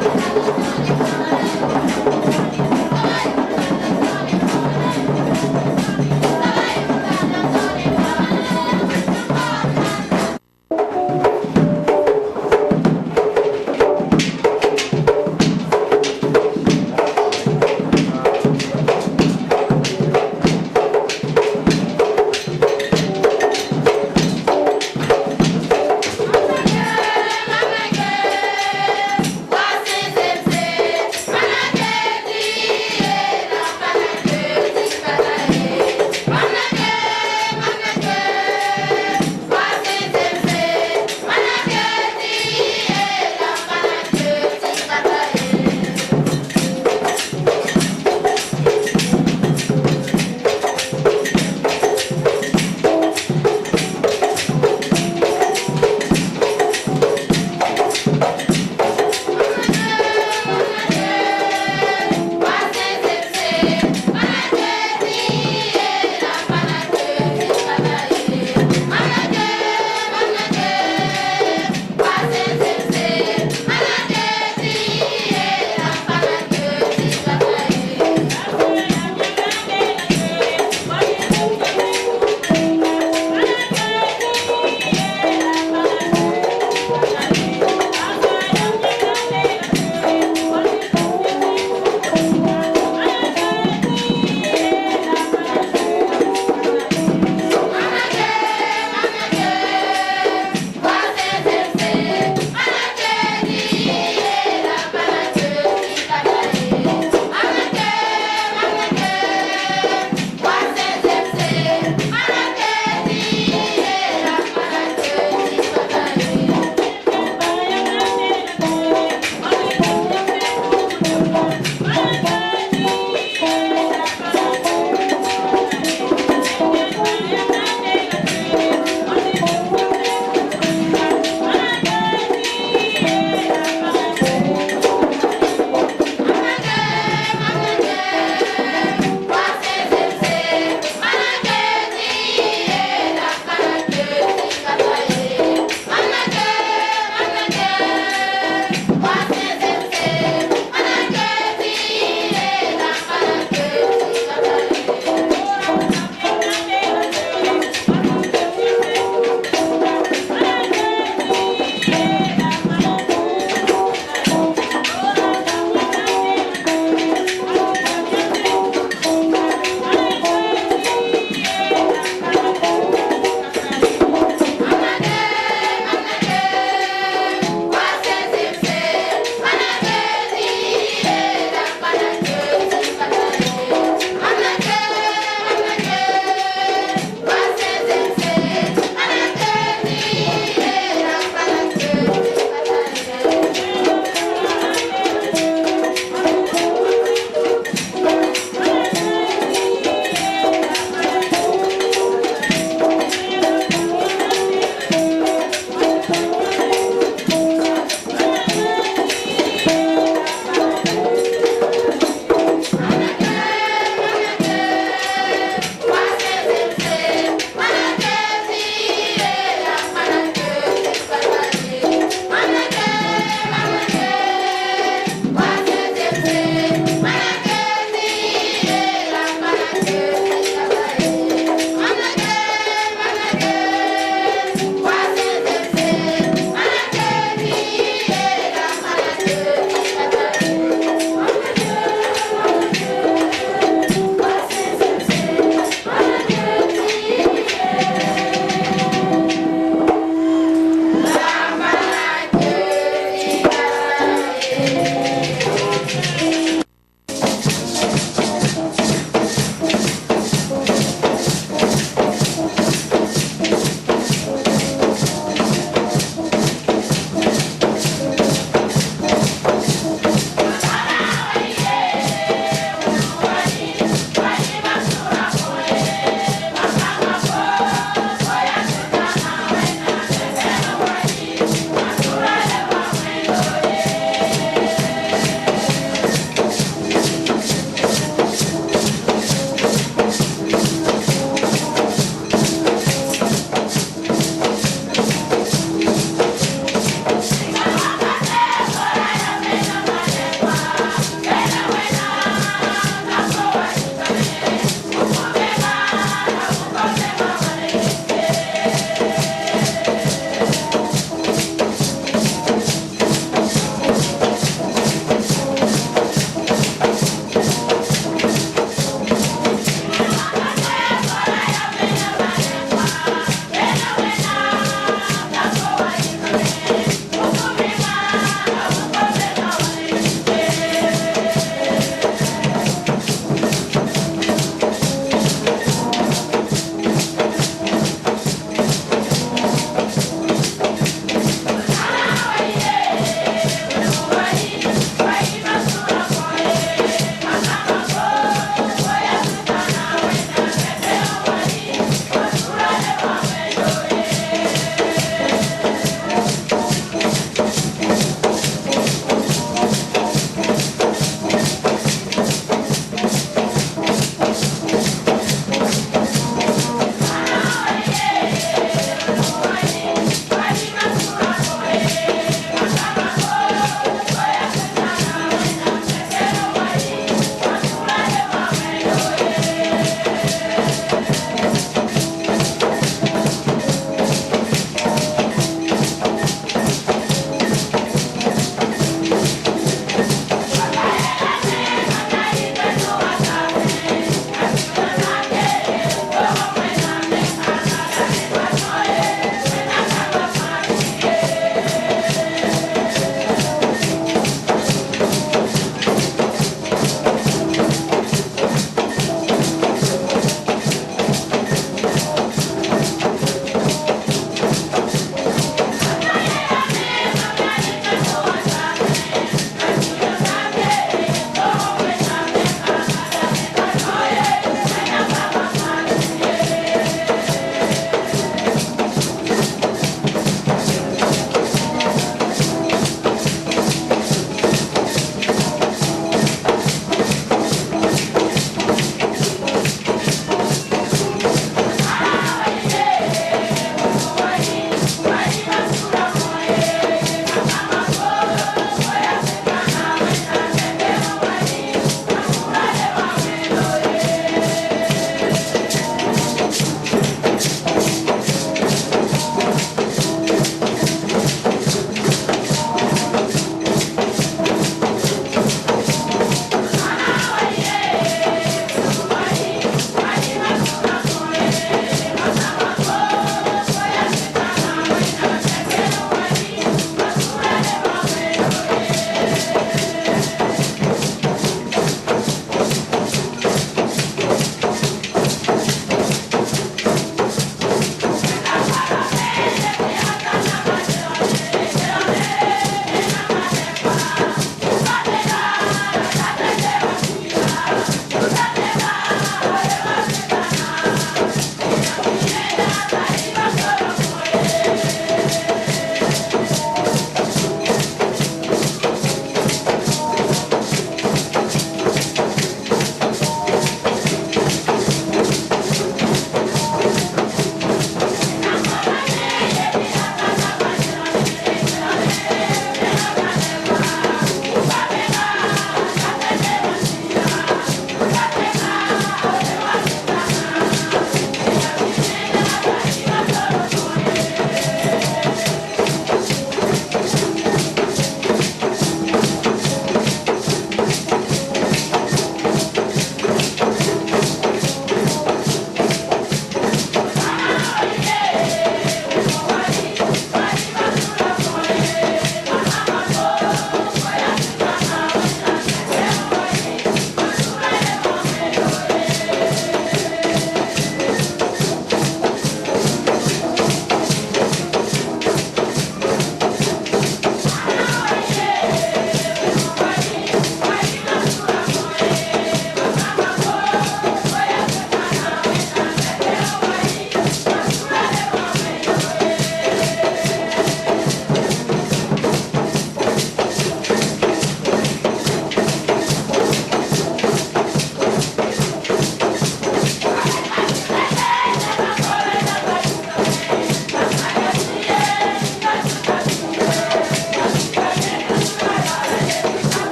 What's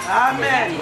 Amen.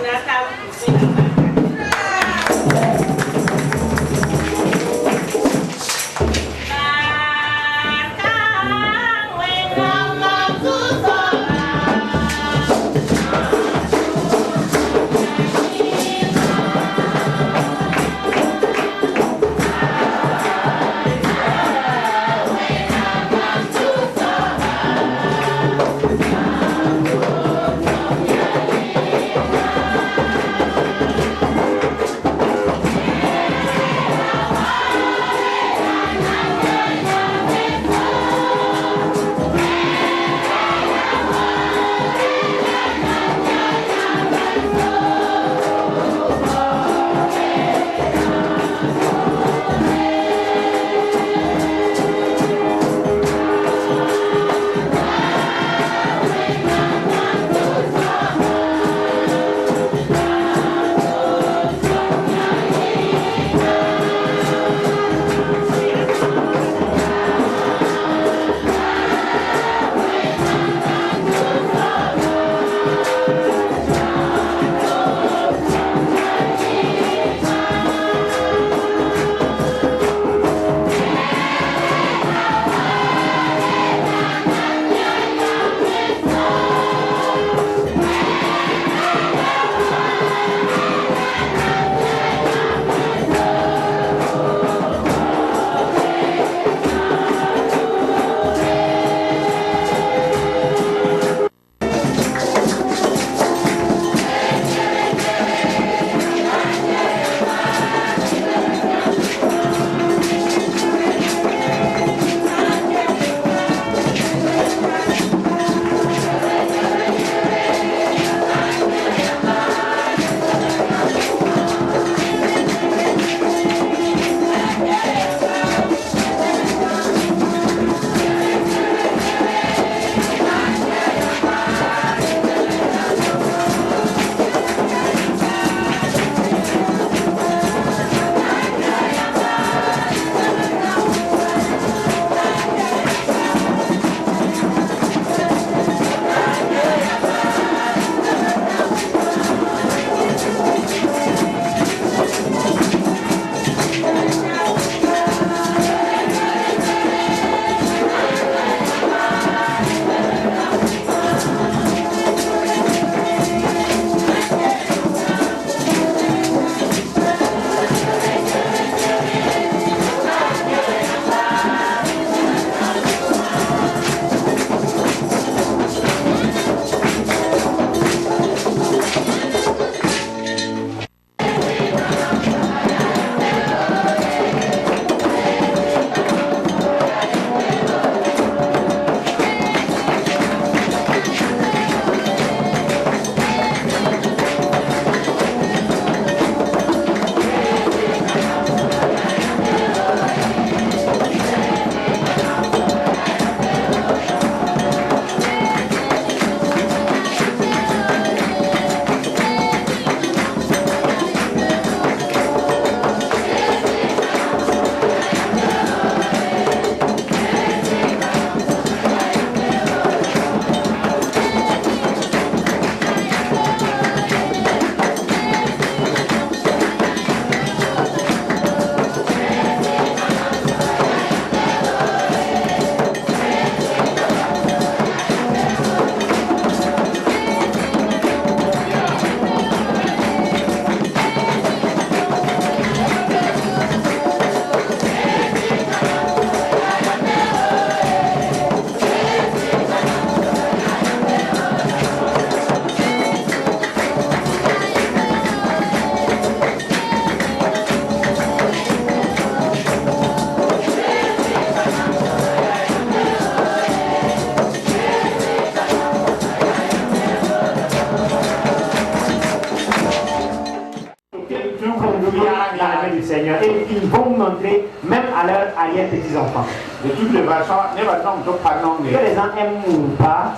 du Seigneur. Et ils vont vous montrer, même à leurs arrière-petits-enfants. De toutes les façons, que les gens aiment ou pas,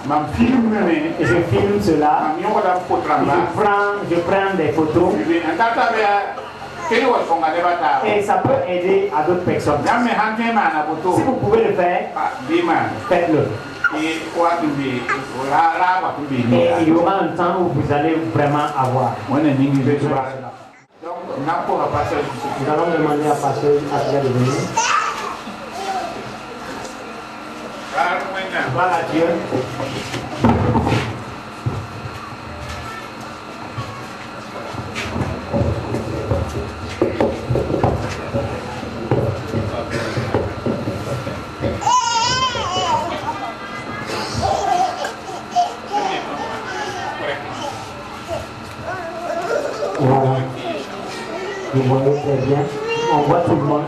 je filme cela, je prends des photos. Et ça peut aider à d'autres personnes. Si vous pouvez le faire, faites-le. Et il y aura un temps où vous allez vraiment avoir. Donc, nous allons demander à pasteur de venir. Voilà Dieu. Voilà. Vous voyez très bien. On voit tout le monde.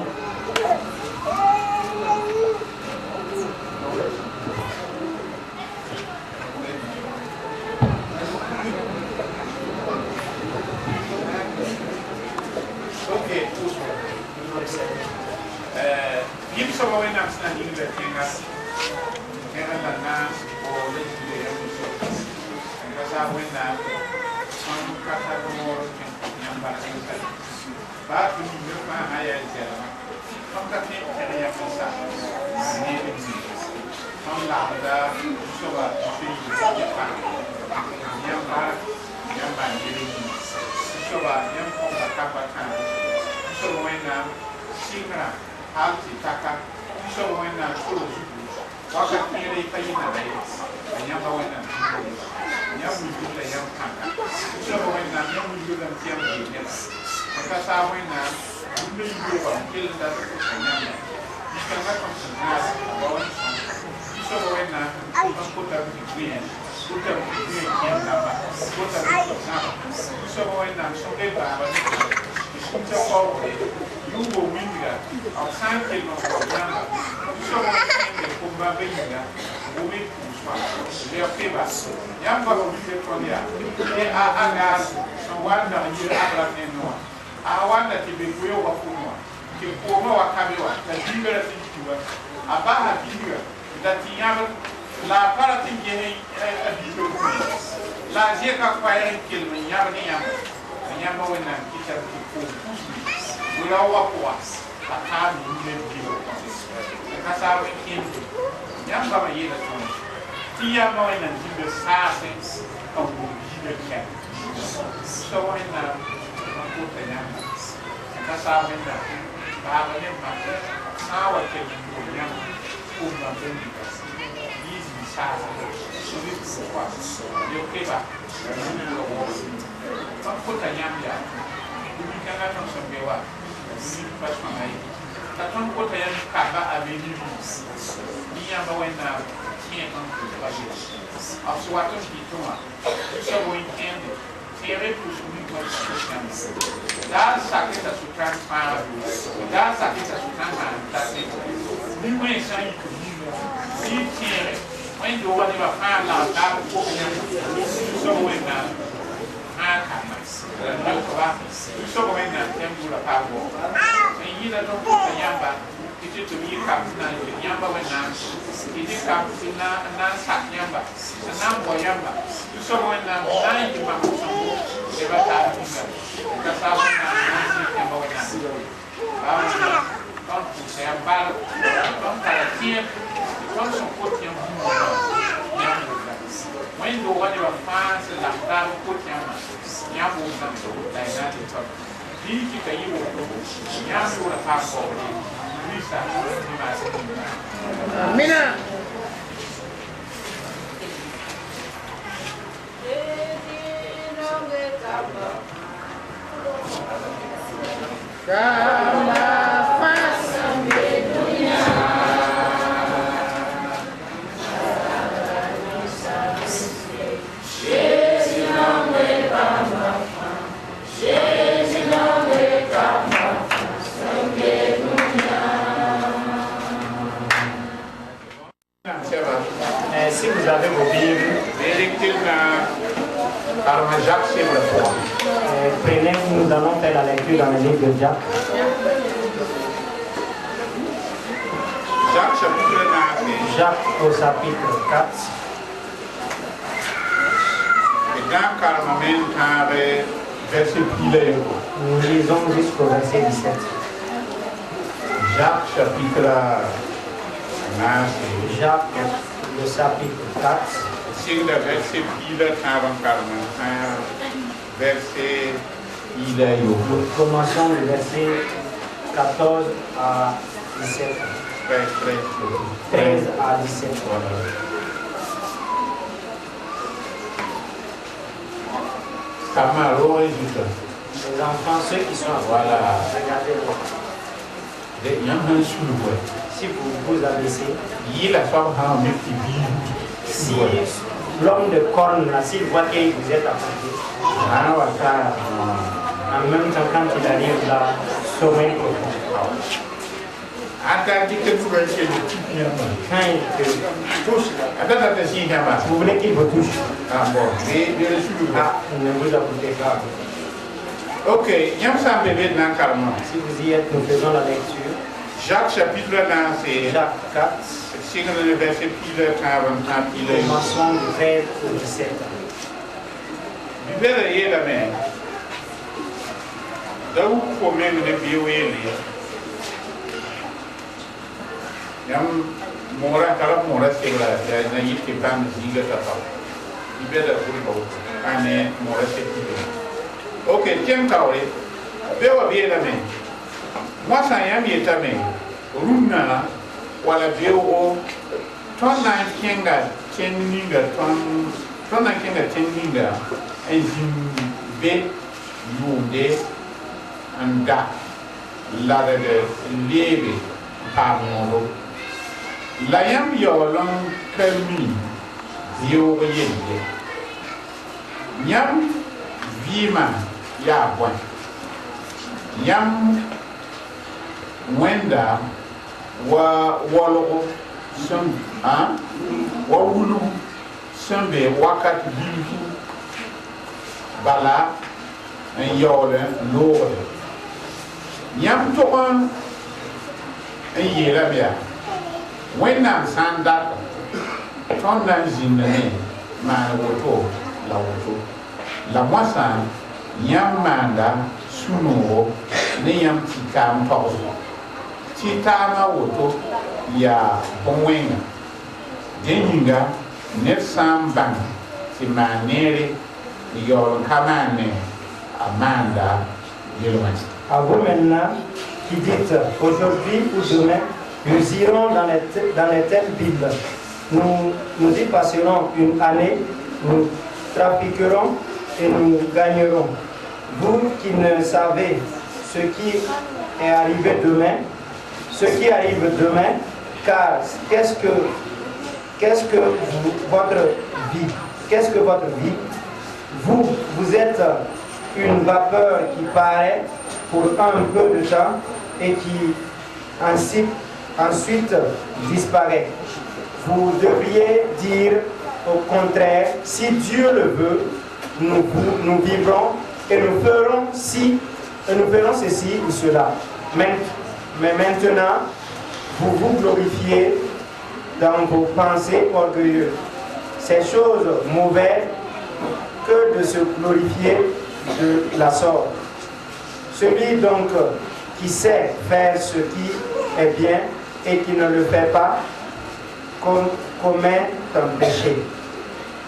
Mina. Si vous avez vos Bibles, prenez, nous allons faire la lecture dans le livre de Jacques. Jacques au chapitre 4. Nous lisons jusqu'au verset 17. Jacques chapitre Jacques, le chapitre 4. C'est le verset verset Nous commençons le verset 14 à 17. 13 à 17. Les enfants, ceux qui sont voilà. Regardez-moi. Si vous vous abaissez, si l'homme de corne, s'il voit que vous êtes à côté, en même temps quand il arrive là, sommeil profond. Quand il te touche, vous voulez qu'il vous touche. Ne vous aboutez pas. Ok, si vous y êtes, nous faisons la lecture. Jacques chapitre 9, Jacques 4. le verset commençons du 13 au 17. Mora kala mora segla na yiti pan zinga tata ibeda ko ane mora sekiti ok tiens kawre bewa biela me moi ça yam yeta me runa wala bewo ton na kenga teninga ton na kenga teninga enzim be yunde anda la de lebe pamono la yam yolong kami dio yende nyam vima ya bwan yam wenda wa wolo sam wa wulu sambe wakat bifu bala en yole lore nyam to en yela bia when I'm sand that ton nan zinne ma woto la moisa yam manda suno ne yam tikam to titama woto ya onwenga deninga net samban ti manere yol kamane amanda yelwans à vous maintenant qui dites aujourd'hui ou demain nous irons dans les telles villes, nous y passerons une année, nous trafiquerons et nous gagnerons. Vous qui ne savez ce qui est arrivé demain, car qu'est-ce que votre vie? Vous êtes une vapeur qui paraît pour un peu de temps et qui ensuite disparaît. Vous devriez dire au contraire, si Dieu le veut, nous vivrons et nous ferons ceci ou cela. Mais maintenant, vous vous glorifiez dans vos pensées orgueilleuses. C'est chose mauvaise que de se glorifier de la sorte. Celui donc qui sait faire ce qui est bien et qui ne le fait pas commet un péché.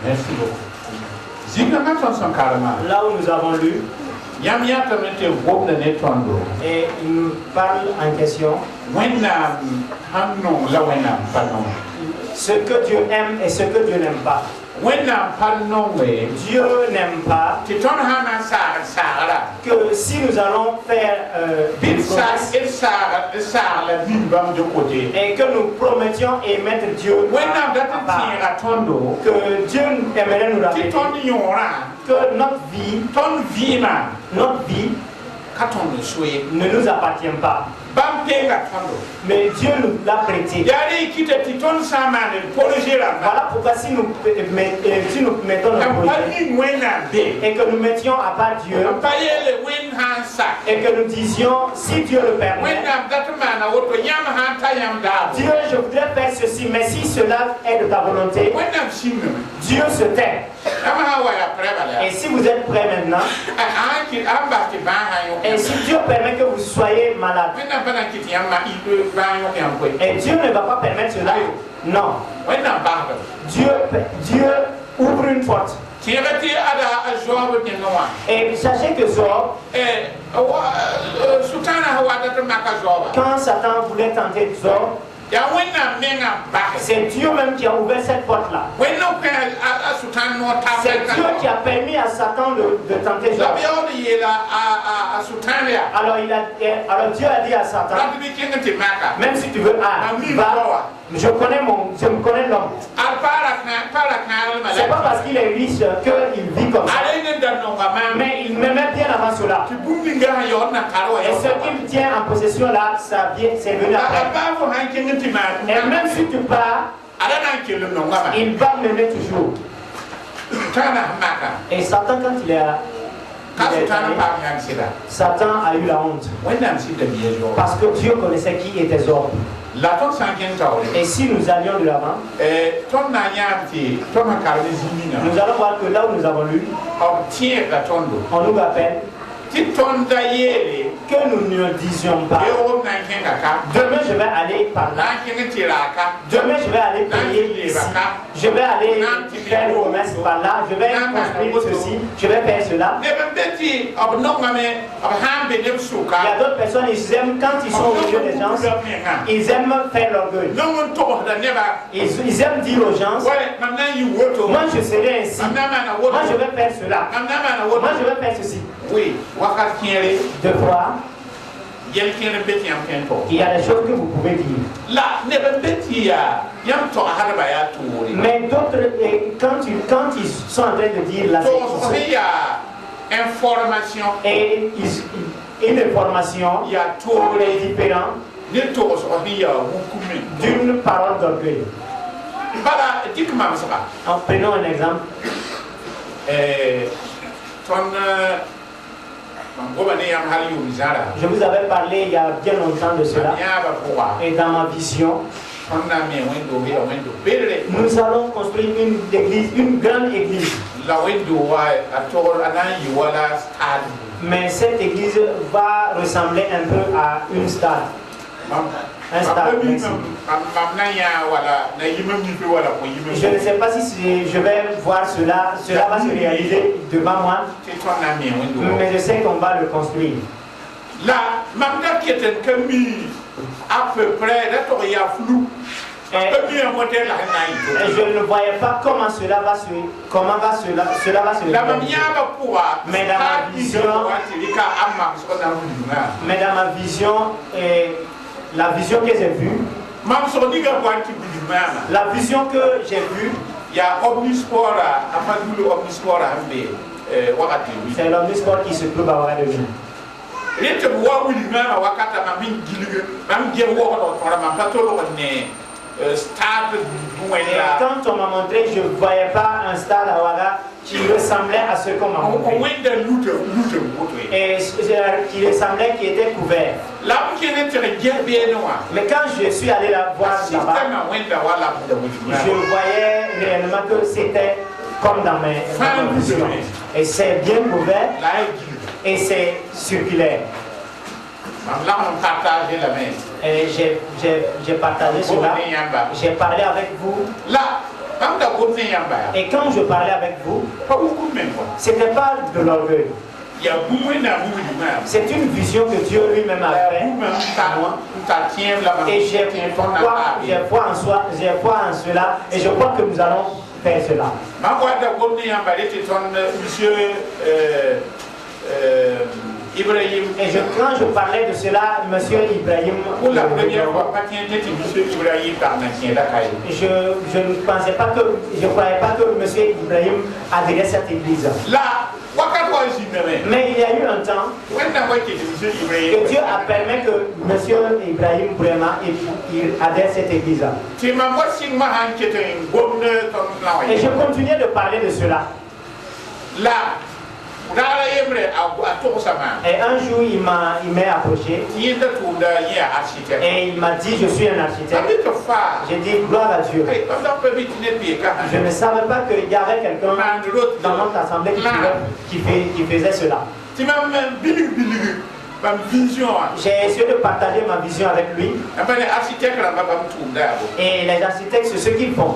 Merci beaucoup. Là où nous avons lu, et il nous parle en question ce que Dieu aime et ce que Dieu n'aime pas. Dieu n'aime pas que si nous allons faire et que nous promettions et mettre Dieu à part, que Dieu aimerait nous rappeler que notre vie ne nous appartient pas. Mais Dieu nous l'a prêté. Voilà pourquoi si nous mettons le projet et que nous mettions à part Dieu et que nous disions si Dieu le permet, Dieu je voudrais faire ceci, mais si cela est de ta volonté, Dieu se tait. Et si vous êtes prêts maintenant, et si Dieu permet que vous soyez malade, pas dans qui tient ma il peut pas y en quoi. Et Dieu ne va pas permettre cela. Non. Ouais non pas. Dieu ouvre une porte. Tiens tu ada Job bien non. Et sachez que Job, Sultana Hawa de Maka Job. quand Satan voulait tenter Job, Ya wena menga ba. c'est Dieu même qui a ouvert cette porte-là. Wena ko a Sultan no ta. C'est Dieu qui a permis à Satan de tenter Job. La bio de yela a Sultan ya. Alors Dieu a dit à Satan, La bi kenga te maka. même si tu veux, je me connais l'homme. Al para kana C'est pas parce qu'il est riche qu'il vit comme ça. Mais il me met bien avant cela. Et ce qu'il tient en possession là, c'est venu après. Et même si tu pars, il va mener toujours. Et Satan, quand il est allé, Satan a eu la honte. Parce que Dieu connaissait qui était Job. Et si nous allions de l'avant, nous allons voir que là où nous avons lu, on nous rappelle que nous ne disions pas demain je vais aller par là, demain je vais aller payer ici, je vais aller faire une promesse par là, je vais construire ceci, je vais faire cela. Il y a d'autres personnes, ils aiment quand ils sont au milieu des gens, ils aiment faire l'orgueil. Ils aiment dire aux gens, moi je serai ainsi, moi je vais faire cela, moi je vais faire ceci. Oui, deux fois, il y a des choses que vous pouvez dire. Mais d'autres, quand ils sont en train de dire la information et une information est différente d'une parole d'orgueil. Prenons un exemple. Je vous avais parlé il y a bien longtemps de cela. Et dans ma vision, nous allons construire une église, une grande église. Mais cette église va ressembler un peu à une stade. Un stade. Je ne sais pas si je vais voir cela. Cela va se réaliser devant moi. Mais je sais qu'on va le construire. Là, à peu près, il y a flou. Et je ne voyais pas comment cela va se réaliser. Mais dans ma vision, la vision que j'ai vue, la vision que j'ai vue, il y a Omnisport, c'est l'Omnisport qui se trouve à Ouagadougou. Quand on m'a montré, je ne voyais pas un stade à Ouaga qui ressemblait à ce qu'on m'a montré. Et qui ressemblait, qui était couvert. Mais quand je suis allé la voir là-bas, je voyais réellement que c'était comme dans mes visions. Et c'est bien couvert et c'est circulaire. Et j'ai partagé cela. J'ai parlé avec vous. Et quand je parlais avec vous, ce n'était pas de l'orgueil. C'est une vision que Dieu lui-même a fait à moi. Et j'ai foi en cela. Et je crois que nous allons faire cela. Ibrahim. Et quand je parlais de cela, monsieur Ibrahim, pour la première fois, je ne pensais pas que, je ne croyais pas que monsieur Ibrahim adhérait à cette église. Là, mais il y a eu un temps que Dieu a permis que monsieur Ibrahim vraiment adhère à cette église. Et je continuais de parler de cela. Là, et un jour, il m'est approché et il m'a dit, je suis un architecte. J'ai dit, gloire à Dieu. Je ne savais pas qu'il y avait quelqu'un dans notre assemblée qui faisait cela. ma vision. J'ai essayé de partager ma vision avec lui. Architecte, Et les architectes, c'est ce qu'ils font.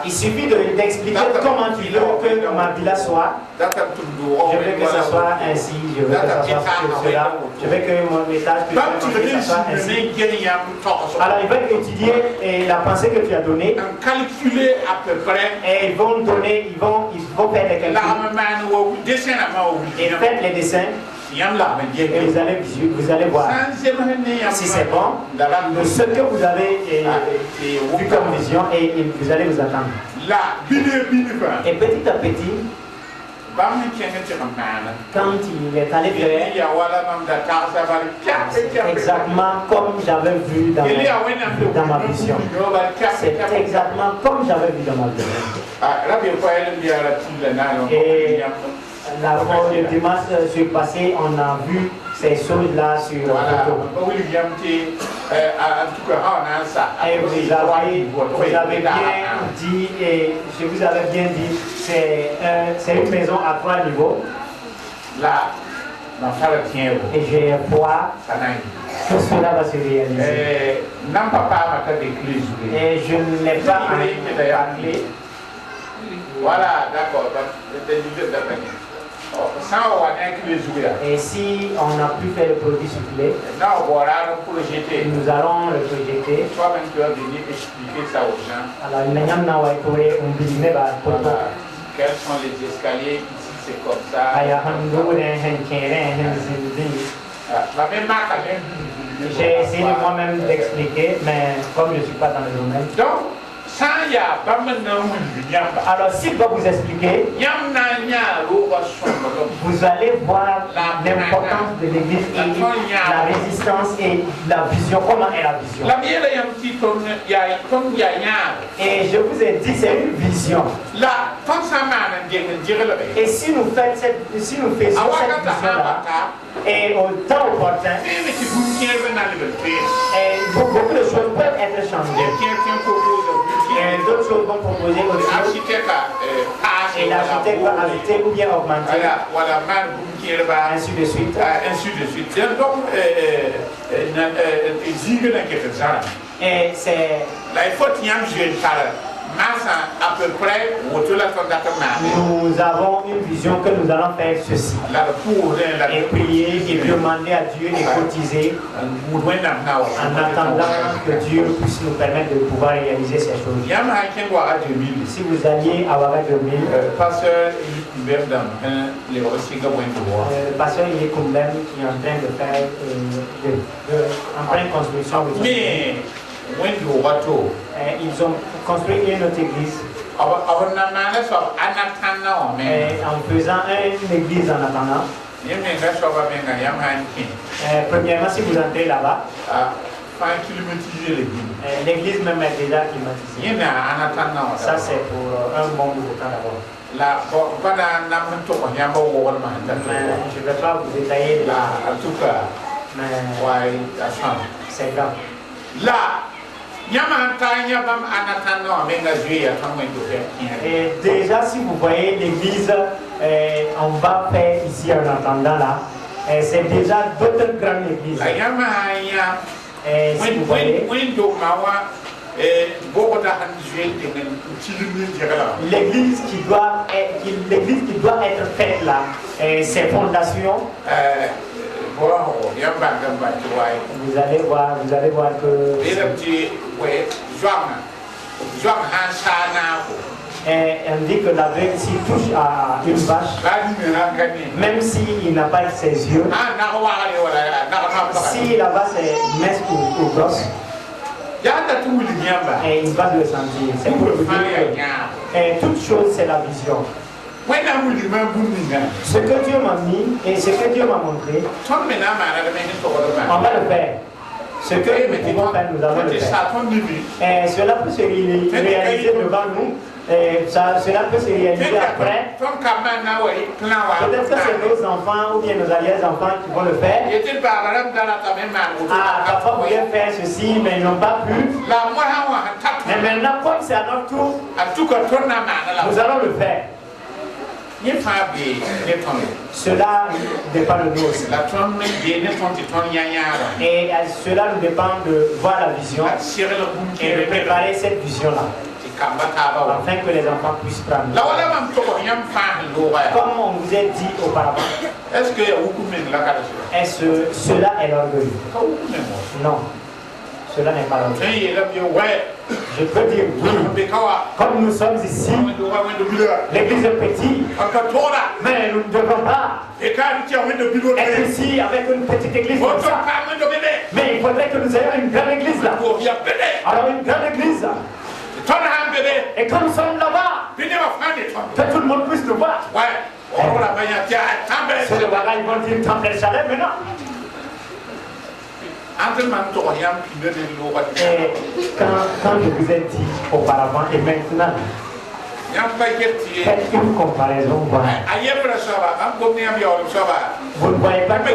Il suffit d'expliquer comment tu veux que ma villa soit. Je veux que ça soit ainsi, je veux que ça soit cela. Je veux que mon étage puisse soit ainsi. Alors ils veulent étudier la pensée que tu as donnée. Calculer à peu près. Et ils vont donner, ils vont faire des calculs. Et faites les dessins. Et vous allez voir si c'est bon de ce que vous avez vu comme vision et vous allez vous attendre. Et petit à petit, quand il est allé faire, c'est exactement comme j'avais vu dans ma vision. C'est exactement comme j'avais vu dans ma vision. Et le dimanche passé, on a vu ces choses-là sur la photo. Et vous avez bien dit, et je vous avais bien dit, c'est une maison à 3 niveaux. Et j'ai foi que cela va se réaliser. Et je n'ai pas la clé. Voilà, d'accord. Et si on a pu faire le produit soufflé, nous allons le projeter. Toi-même, tu vas venir expliquer ça aux gens. Quels sont les escaliers ici, c'est comme ça. J'ai essayé de moi-même d'expliquer, mais comme je ne suis pas dans le domaine. Donc, alors s'il va vous expliquer, vous allez voir l'importance de l'église et la résistance et la vision, comment est la vision. Et je vous ai dit, c'est une vision. Et si nous faisons cette vision-là, et au temps opportun, et beaucoup de choses peuvent être changées. Et d'autres choses vont proposer aussi. Et l'architecte va ajouter ou bien augmenter. Ainsi de suite. Donc, et c'est. À peu près, nous avons une vision que nous allons faire ceci. Et prier et demander à Dieu et cotiser en attendant que Dieu puisse nous permettre de pouvoir réaliser ces choses. Si vous alliez à Ouaga 2000, pasteur pasteur Yves Koumbem qui est en train de faire en pleine construction. Ils ont construit une autre église. En faisant une église en attendant. Premièrement, si vous entrez là-bas, l'église même est déjà climatisée. Ça, c'est pour un bon bout de temps d'abord. Je ne vais pas vous détailler. Mais c'est grand. Là, et déjà, si vous voyez l'église, on va faire ici en attendant là, c'est déjà d'autres grandes églises. Si vous voyez, l'église qui doit être faite là, ses fondations. Vous allez voir que on dit que l'aveugle s'il touche à une vache, même s'il n'a pas ses yeux, si la vache est mince ou grosse, et il va le sentir. C'est pour vous dire que toute chose c'est la vision. Ce que Dieu m'a mis et ce que Dieu m'a montré, on va le faire. Ce que nous pouvons faire, nous allons le faire. Et cela peut se réaliser devant nous. Et cela peut se réaliser après. Peut-être que c'est nos enfants ou bien nos arrière-enfants qui vont le faire. Ah, papa voulait faire ceci, mais ils n'ont pas pu. Mais maintenant, comme c'est à notre tour, nous allons le faire. Cela dépend de nous aussi. Et cela nous dépend de voir la vision et de préparer cette vision-là. Afin que les enfants puissent prendre. Comme on vous a dit auparavant, est-ce que cela est l'orgueil? Non, cela n'est pas l'orgueil. Je peux dire oui. Comme nous sommes ici, l'église est petite, mais nous ne devons pas être ici avec une petite église comme ça. Mais il faudrait que nous ayons une grande église là. Alors une grande église là. Et quand nous sommes là-bas, que tout le monde puisse nous voir. C'est le bagage, ils vont dire temple Salem maintenant. Et quand je vous ai dit auparavant et maintenant, faites une comparaison. Vous ne voyez pas que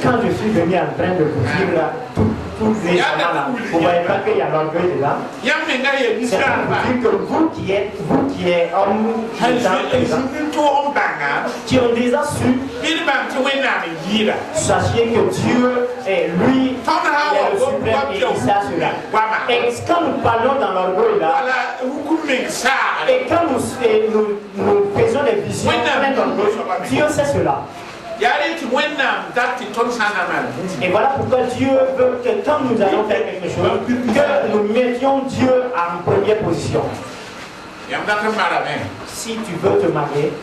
quand je suis venu en train de vous dire là, tous les gens là, vous ne voyez pas qu'il y a l'orgueil dedans. C'est pour vous dire que vous qui êtes hommes qui ont déjà su, sachez que Dieu est lui, il est le suprême et il sait cela. Et quand nous parlons dans l'orgueil là, et quand nous faisons des visions pleines d'orgueil, Dieu sait cela. Et voilà pourquoi Dieu veut que quand nous allons faire quelque chose, que nous mettions Dieu en première position. Si tu veux te marier,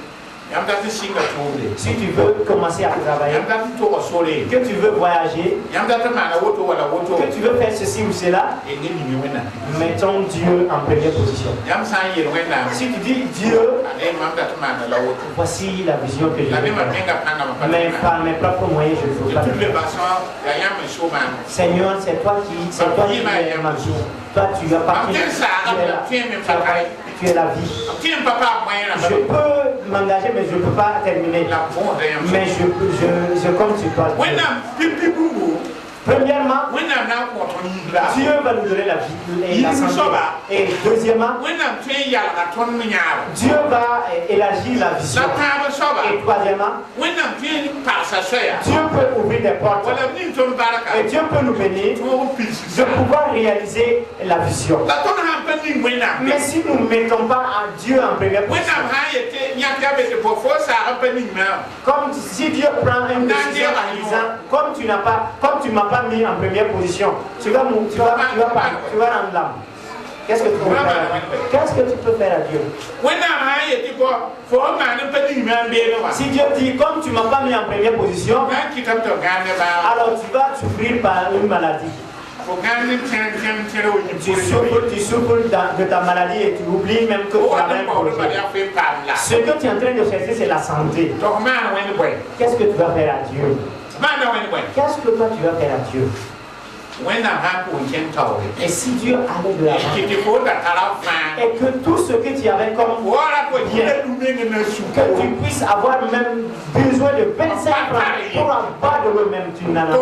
si tu veux commencer à travailler, que tu veux voyager, que tu veux faire ceci ou cela, mettons Dieu en première position. Si tu dis Dieu, voici la vision que je veux faire, mais par mes propres moyens je ne peux pas. Seigneur, c'est toi qui es ma vie. Toi tu appartiens, tu es la vie. Je peux m'engager, mais je ne peux pas terminer. Mais je compte sur toi. Premièrement, Dieu va nous donner la vie et la santé. Et deuxièmement, Dieu va élargir la vision. Et troisièmement, Dieu peut ouvrir des portes. Et Dieu peut nous bénir de pouvoir réaliser la vision. Mais si nous ne mettons pas Dieu en première position, comme si Dieu prend une décision en disant, comme tu m'as pas mis en première position, tu vas rendre l'âme. Qu'est-ce que tu peux faire à Dieu? Qu'est-ce que tu peux faire à Dieu? Si Dieu dit, comme tu ne m'as pas mis en première position, alors tu vas souffrir par une maladie. Tu souffres de ta maladie et tu oublies même que tu as un projet. Ce que tu es en train de chercher, c'est la santé. Qu'est-ce que tu vas faire à Dieu? Qu'est-ce que toi tu vas faire à Dieu? Et si Dieu allait de l'avant et que tout ce que tu avais comme bien, que tu puisses avoir même besoin de 25 francs pour en bas de eux-mêmes, tu n'en as pas.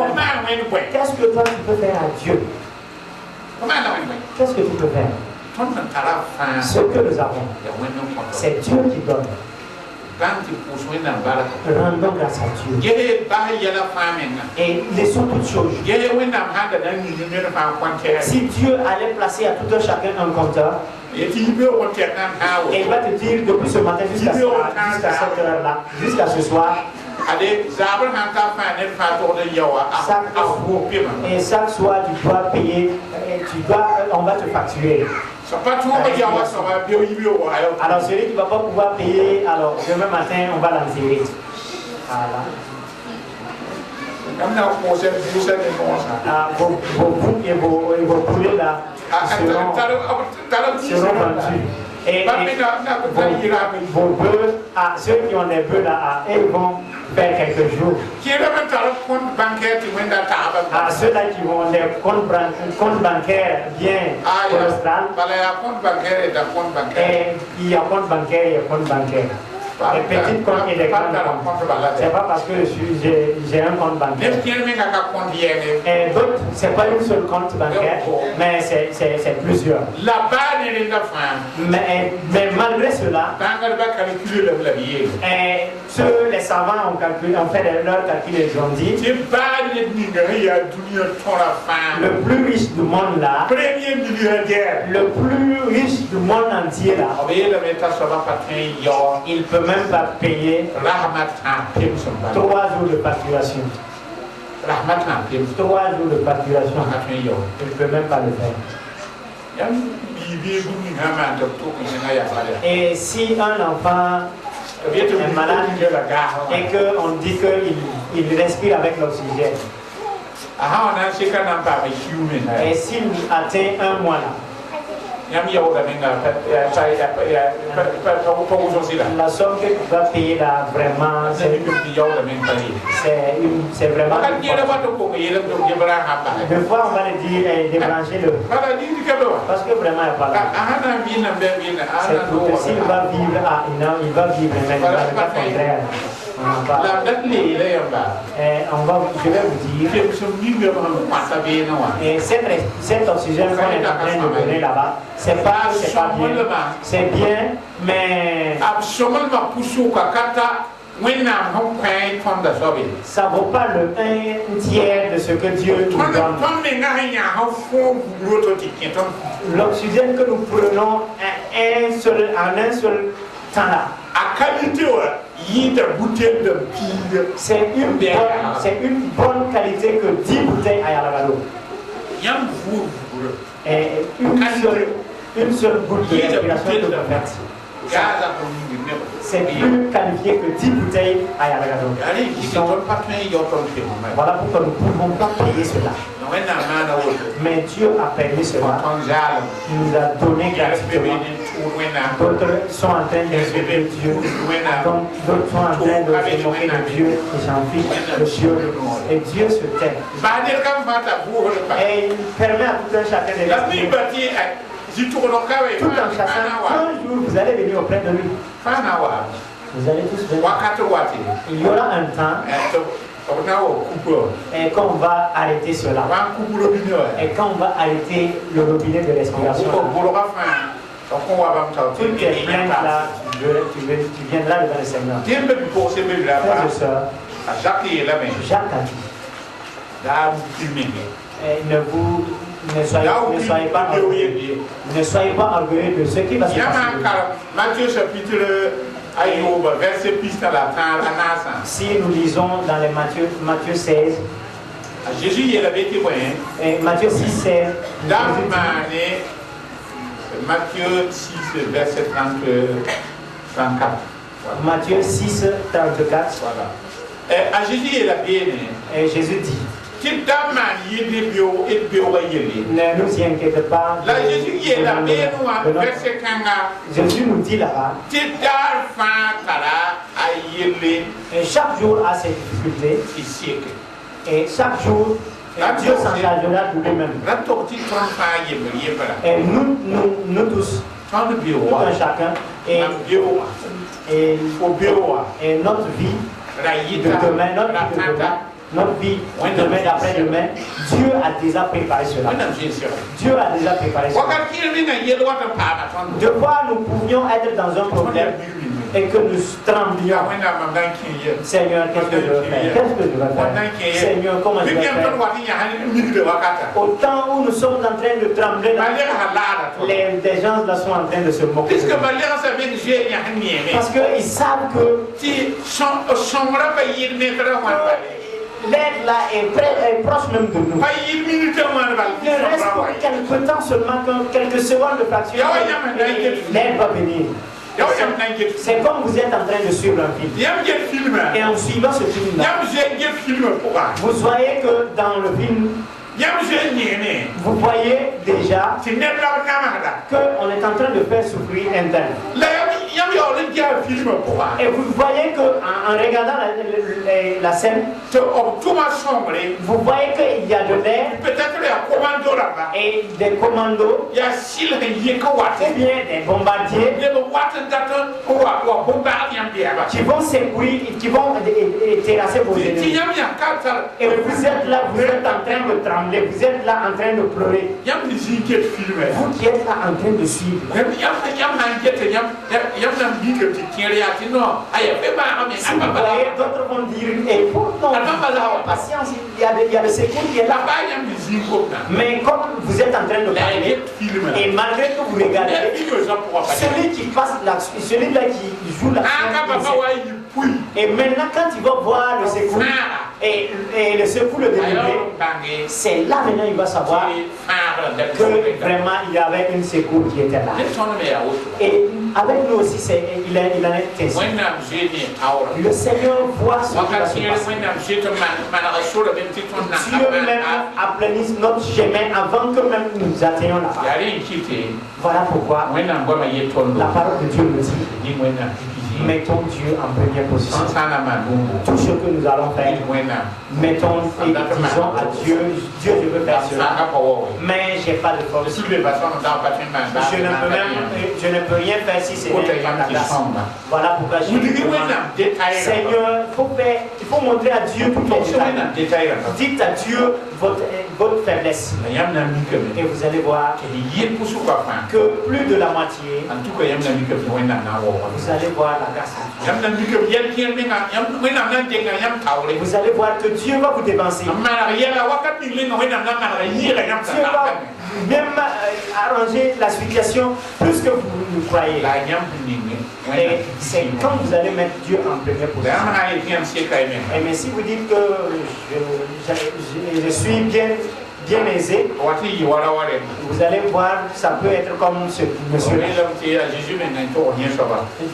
Qu'est-ce que toi tu peux faire à Dieu? Qu'est-ce que tu peux faire? Ce que nous avons, c'est Dieu qui donne. Rendons grâce à Dieu. Et laissons toutes choses. Si Dieu allait placer à tout un chacun un compteur, et il va te dire depuis ce matin jusqu'à cette heure-là, jusqu'à ce soir, et chaque soir tu dois payer, on va te facturer. Alors celui qui ne va pas pouvoir payer, alors demain matin on va l'enterrer. Vos boucs et vos poulets là seront vendus. Et vos bœufs, ceux qui ont des bœufs là, ils vont faire quelques jours. Ceux-là qui ont des comptes bancaires bien colossales. Et il y a compte bancaire et compte bancaire. des petits comptes et des grands comptes. C'est pas parce que j'ai un compte bancaire. Et d'autres, c'est pas une seule compte bancaire, mais c'est plusieurs. Mais malgré cela, les savants ont fait leur calcul et ils ont dit le plus riche du monde là, le plus riche du monde entier là, il ne peut même pas payer 3 jours de facturation. 3 jours de facturation. Il ne peut même pas le faire. Et si un enfant est malade et qu'on dit qu'il respire avec l'oxygène, et s'il atteint 1 mois là, la somme que tu vas payer là vraiment c'est vraiment des fois on va le dire débrancher le parce que vraiment il n'y a pas là c'est tout que s'il va vivre il va vivre mais il va pas contraire. Je vais vous dire, et cet oxygène qu'on est en train de donner là-bas, c'est pas bien, c'est bien, mais ça ne vaut pas le 1 tiers de ce que Dieu nous donne. L'oxygène que nous prenons en un seul temps là, c'est une bonne qualité que 10 bouteilles à Yalagalo. Et une seule goutte de respiration que vous faites. C'est plus qualifié que 10 bouteilles à Yalagalo. Voilà pourquoi nous ne pouvons pas payer cela. Mais Dieu a permis cela. Il nous a donné gratuitement. D'autres sont en train de se moquer de Dieu. D'autres sont en train de se moquer de Dieu et s'en fichent de Dieu. Et Dieu se tait. Et il permet à tout un chacun de respirer. Tout en chassant, un jour vous allez venir auprès de lui. Vous allez tous venir. Il y aura un temps. Et quand on va arrêter cela, et quand on va arrêter le robinet de respiration, toutes les plaintes là, tu viendras devant le Seigneur. Frères et sœurs, Jacques a dit, ne soyez pas orgueilleux. Ne soyez pas orgueilleux de ce qui va se passer. Matthieu chapitre verset si nous lisons dans les Matthieu 16, Jésus il avait été et Matthieu 6, 16, Matthieu 6 verset 34. Matthieu 6, 34. Voilà. À Jésus il a bien. Et Jésus dit, ne nous inquiétez pas. Jésus nous dit là-bas, et chaque jour a ses difficultés, et chaque jour Dieu s'en chargera de lui-même. Et nous tous, tout un chacun, et notre vie de demain, notre vie demain d'après-demain, Dieu a déjà préparé cela. Dieu a déjà préparé cela. De quoi nous pouvions être dans un problème et que nous tremblions. Seigneur, qu'est-ce que je veux faire? Qu'est-ce que je veux faire? Seigneur, comment je vais faire? Au temps où nous sommes en train de trembler, les gens là sont en train de se moquer. Parce qu'ils savent que l'aide là est proche même de nous. Il reste quelques temps seulement, quelques secondes de fraction, l'aide va venir. C'est comme vous êtes en train de suivre un film. Et en suivant ce film-là, vous voyez que dans le film, vous voyez déjà qu'on est en train de faire souffrir un tel. dia film quoi. Et vous voyez qu'en regardant la scène, Te obtuma sombre. vous voyez qu'il y a de l'air Peut-être il y a commando là-bas. et des commandos, Il y a s'il y a quoi. ou bien des bombardiers Il y a quoi bombardier bien. qui vont secourir, qui vont terrasser vos Il ennemis. y a bien quatre. Et vous êtes là, vous êtes en train de trembler, vous êtes là en train de pleurer. Il y a des musiques qui filment. Vous qui êtes là en train de suivre. Si vous voyez, d'autres vont dire, et pourtant, patience, il y a le secours qui est là. Mais comme vous êtes en train de parler, et malgré que vous regardez, celui qui passe là, celui-là qui joue la et maintenant quand il va voir le secours et le secours le délivrer, c'est là maintenant il va savoir que vraiment il y avait une secours qui était là. Et avec nous aussi, il en est ainsi. Le Seigneur voit ce qui va se passer. Dieu même aplanisse notre chemin avant que même nous atteignions là-bas. Voilà pourquoi la parole de Dieu nous dit, mettons Dieu en première position. Tout ce que nous allons faire, mettons et disons à Dieu, Dieu je veux faire cela, mais je n'ai pas de force. Je ne peux rien faire si ce n'est pas ta grâce. Voilà pourquoi je dis, Seigneur, il faut montrer à Dieu tous les détails. Dites à Dieu votre faiblesse. Et vous allez voir que plus de la moitié, vous allez voir la grâce de Dieu. Vous allez voir que Dieu va vous dépenser. Dieu va même arranger la situation plus que vous ne croyez. Et c'est quand vous allez mettre Dieu en première position. Et mais si vous dites que je suis bien aisé, vous allez voir, ça peut être comme ce monsieur.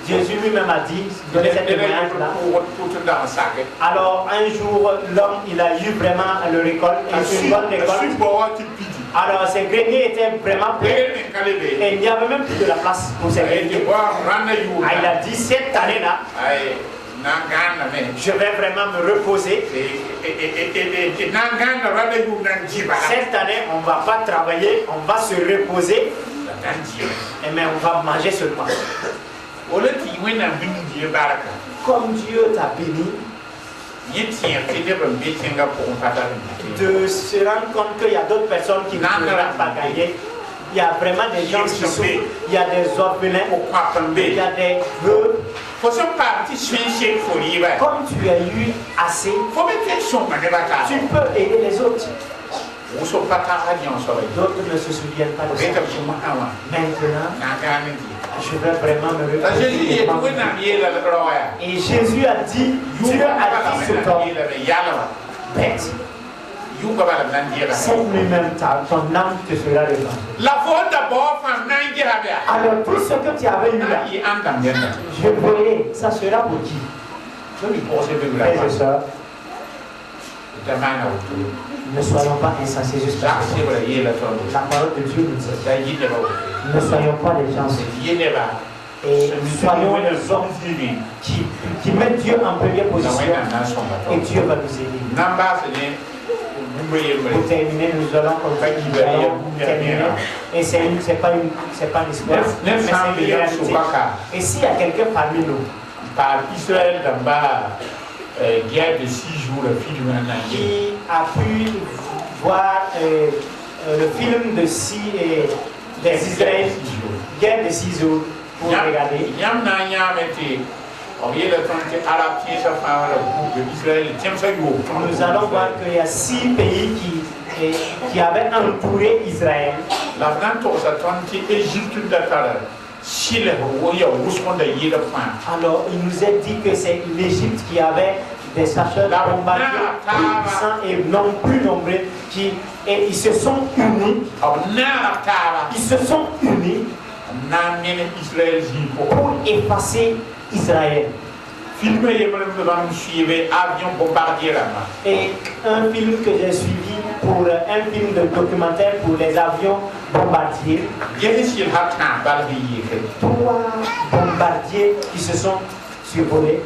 Jésus lui-même a dit, donnez cette témoignage-là. Alors un jour, l'homme, il a eu vraiment le récolte, une bonne récolte. Alors ces greniers étaient vraiment pleins et il n'y avait même plus de la place pour ces greniers. Il a dit cette année-là, je vais vraiment me reposer. Cette année, on ne va pas travailler, on va se reposer. Mais on va manger seulement. Comme Dieu t'a béni, de se rendre compte qu'il y a d'autres personnes qui ne peuvent pas gagner. Il y a vraiment des gens qui souffrent, il y a des orphelins, il y a des veuves. Comme tu as eu assez, tu peux aider les autres. D'autres ne se souviennent pas de ça. Maintenant, je vais vraiment me reposer. Et Jésus a dit, Dieu a dit ce temps, bête, c'est lui-même ton âme te sera revenue. Alors tout ce que tu avais eu là, je verrai, ça sera pour qui? Frères et sœurs, ne soyons pas insensés jusqu'à la parole de Dieu nous dit. Ne soyons pas les gens et soyons les hommes qui mettent Dieu en première position et Dieu va nous aider. Pour terminer, nous allons terminer. Et c'est pas une histoire, mais c'est une réalité. Et s'il y a quelqu'un parmi nous, par Israël d'en-bas, guerre de 6 jours, le film qui a pu voir le film de des Israéliens, guerre de 6 jours, pour regarder. Nous allons voir qu'il y a 6 pays qui avaient entouré Israël. Alors il nous est dit que c'est l'Égypte qui avait des sachets bombardiers puissants et non plus nombreux et ils se sont unis. Ils se sont unis pour effacer Israël. Film suivait avion bombardier là-bas. Et un film que j'ai suivi pour un film de documentaire pour les avions bombardiers. Trois bombardiers qui se sont survolés.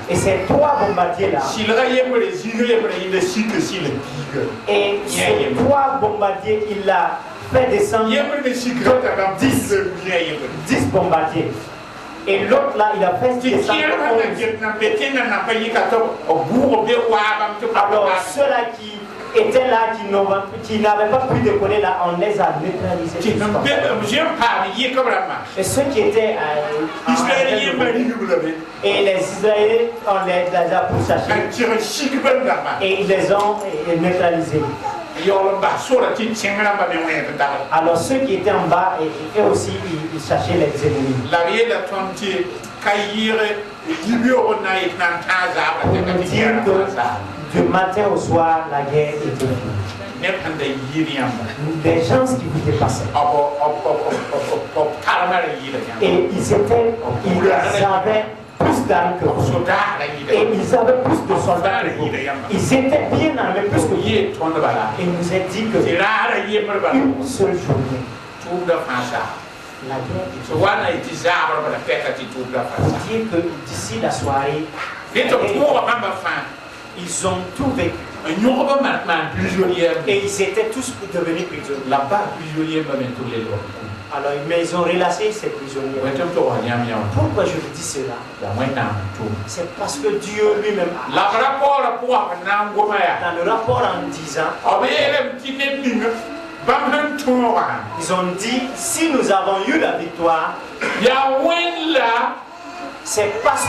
Et ces trois bombardiers-là. Et ces trois bombardiers, il a fait descendre 10 bombardiers. Et l'autre là, il a fait descendre 11. Alors ceux-là qui étaient là, qui n'avaient pas pu décoller là, on les a neutralisés. Et ceux qui étaient et les Israéliens, on les a pourchassés. Et ils les ont neutralisés. Alors ceux qui étaient en bas, et aussi, ils cherchaient les ennemis. Pour dire que du matin au soir, la guerre était finie. Des gens qui vous dépassaient. Et ils avaient plus d'armes que vous. Et ils avaient plus de soldats que vous. Ils étaient bien armés plus que vous. Et il nous a dit que une seule journée, la guerre est dire que d'ici la soirée, ils ont tout vécu. Et ils étaient tous devenus prisonniers. Alors, mais ils ont relâché ces prisonniers. Pourquoi je vous dis cela? C'est parce que Dieu lui-même dans le rapport en disant, ils ont dit, si nous avons eu la victoire, c'est parce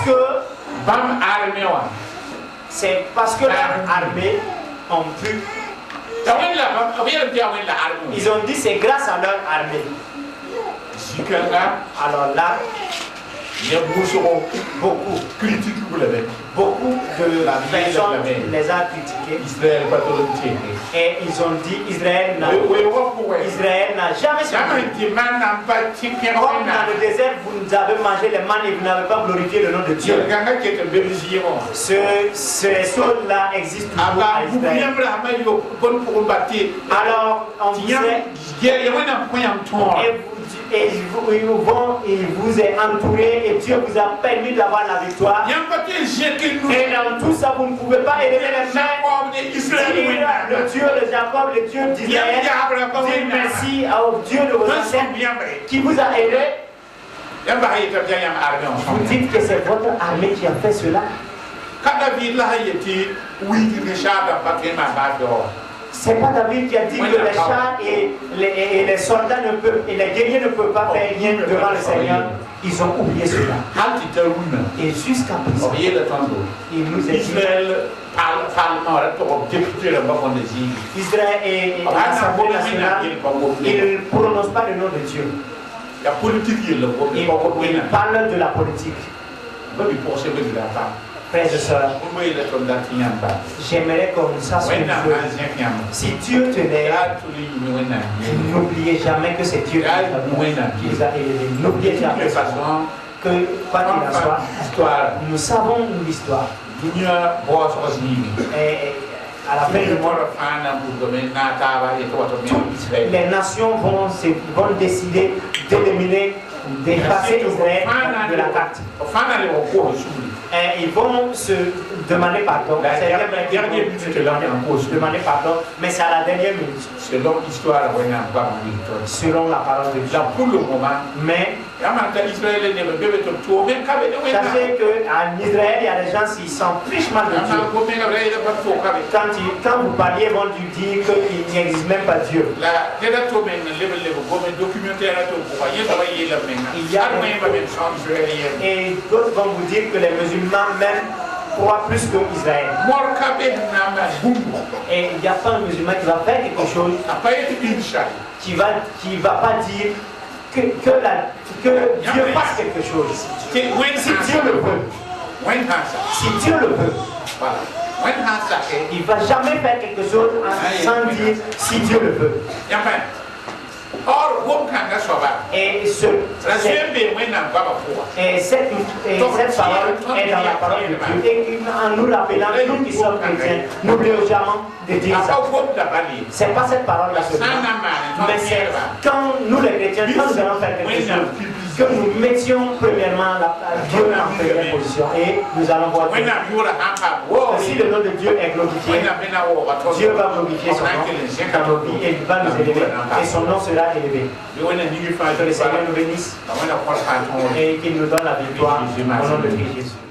que l'armée ont pu. Ils ont dit c'est grâce à leur armée. Alors là, beaucoup de personnes les a critiqués. Et ils ont dit Israël n'a jamais suivi. Comme dans le désert, vous avez mangé les mannes et vous n'avez pas glorifié le nom de Dieu. Ces choses-là existent toujours à Israël. Alors, on disait, et il vous est entouré et Dieu vous a permis d'avoir la victoire. Et dans tout ça, vous ne pouvez pas élever les mains. Le Dieu de Jacob, le Dieu d'Israël, dire merci au Dieu de vos ancêtres qui vous a aidé. Vous dites que c'est votre armée qui a fait cela. C'est pas David qui a dit que les chars et les soldats ne peuvent, et les guerriers ne peuvent pas faire rien devant le Seigneur. Ils ont oublié cela. Et jusqu'à présent, il nous est Israël et l'Assemblée nationale, ils ne prononcent pas le nom de Dieu. Ils parlent de la politique. Frères et sœurs, j'aimerais qu'on sache si Dieu tenait, n'oubliez jamais que c'est Dieu qui vous a élevés. N'oubliez jamais que, quoi qu'il en soit, nous savons l'histoire. Et à la fin du monde, toutes les nations vont décider d'éliminer, d'effacer Israël de la carte. Et ils vont se demander pardon. Demander pardon, mais c'est à la dernière minute. Selon la parole de Dieu. Pour le moment, mais sachez qu'en Israël, il y a des gens qui s'en fichent mal de Dieu. Quand vous parliez, ils vont dire qu'il n'existe même pas Dieu. Et d'autres vont vous dire que les musulmans même croient plus que Israël. Et il n'y a pas un musulman qui va faire quelque chose qui va pas dire que Dieu fasse quelque chose. Si Dieu le veut. Si Dieu le veut. Il ne va jamais faire quelque chose sans dire si Dieu le veut. Or, whom can I survive? Et, La semaine when I'm cette parole est dans la parole de Dieu. Et en nous rappelant, nous qui sommes chrétiens, n'oublions jamais de dire ça. C'est pas cette parole-là seulement, mais c'est quand nous les chrétiens, quand nous allons faire quelque chose, que nous mettions premièrement Dieu en première position et nous allons voir que si le nom de Dieu est glorifié, Dieu va glorifier son nom dans nos vies et il va nous élever et son nom sera élevé. Que le Seigneur nous bénisse et qu'il nous donne la victoire au nom de Christ Jésus.